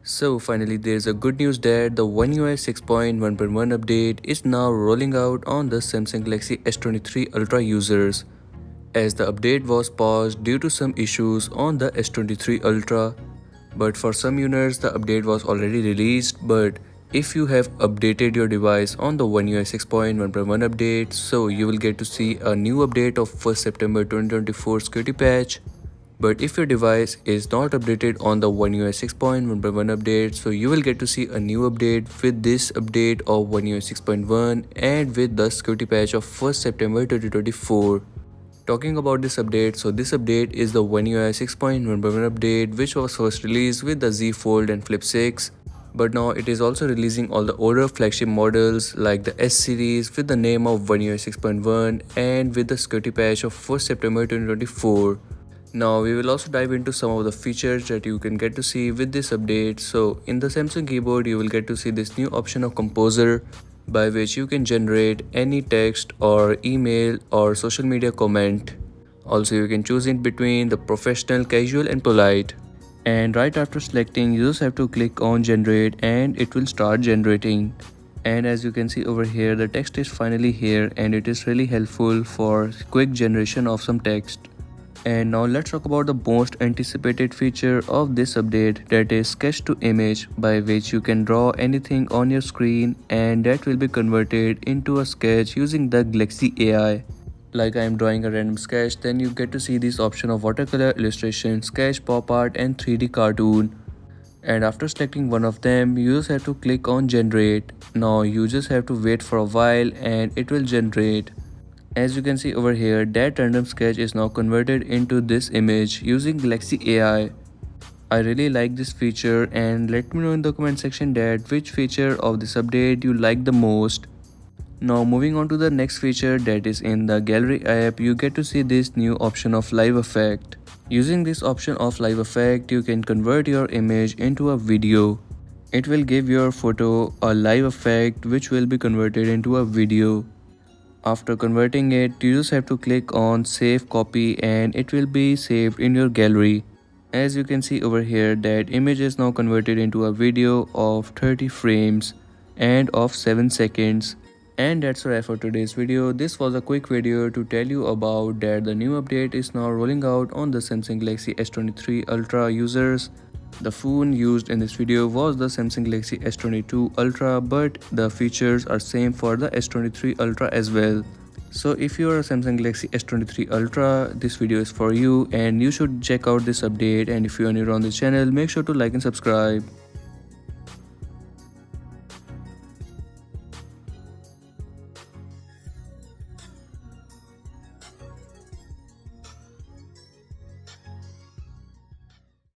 So finally there's a good news that the One UI 6.1.1 update is now rolling out on the Samsung Galaxy S23 Ultra users, as the update was paused due to some issues on the S23 Ultra. But for some users the update was already released, but if you have updated your device on the One UI 6.1.1 update, so you will get to see a new update of 1st September 2024 security patch. But if your device is not updated on the One UI 6.1.1 update, so you will get to see a new update with this update of One UI 6.1 and with the security patch of 1st September 2024. Talking about this update, so this update is the One UI 6.1.1 update which was first released with the Z Fold and Flip 6. But now it is also releasing all the older flagship models like the S series with the name of One UI 6.1 and with the security patch of 1st September 2024. Now we will also dive into some of the features that you can get to see with this update. So in the Samsung keyboard you will get to see this new option of Composer, by which you can generate any text or email or social media comment. Also you can choose in between the professional, casual and polite. And right after selecting, you just have to click on generate and it will start generating. And as you can see over here, the text is finally here and it is really helpful for quick generation of some text. And now let's talk about the most anticipated feature of this update, that is sketch to image, by which you can draw anything on your screen and that will be converted into a sketch using the Galaxy AI. Like I am drawing a random sketch, then you get to see this option of watercolor, illustration, sketch, pop art and 3D cartoon. And after selecting one of them, you just have to click on generate. Now you just have to wait for a while and it will generate. As you can see over here, that random sketch is now converted into this image using Galaxy AI. I really like this feature, and let me know in the comment section that which feature of this update you like the most. Now moving on to the next feature, that is in the gallery app, you get to see this new option of live effect. Using this option of live effect, you can convert your image into a video. It will give your photo a live effect which will be converted into a video. After converting it, you just have to click on save copy and it will be saved in your gallery. As you can see over here, that image is now converted into a video of 30 frames and of 7 seconds. And that's all for today's video. This was a quick video to tell you about that the new update is now rolling out on the Samsung Galaxy S23 Ultra users. The phone used in this video was the Samsung Galaxy S22 Ultra, but the features are same for the S23 Ultra as well. So if you are a Samsung Galaxy S23 Ultra, this video is for you and you should check out this update. And if you are new on this channel, make sure to like and subscribe.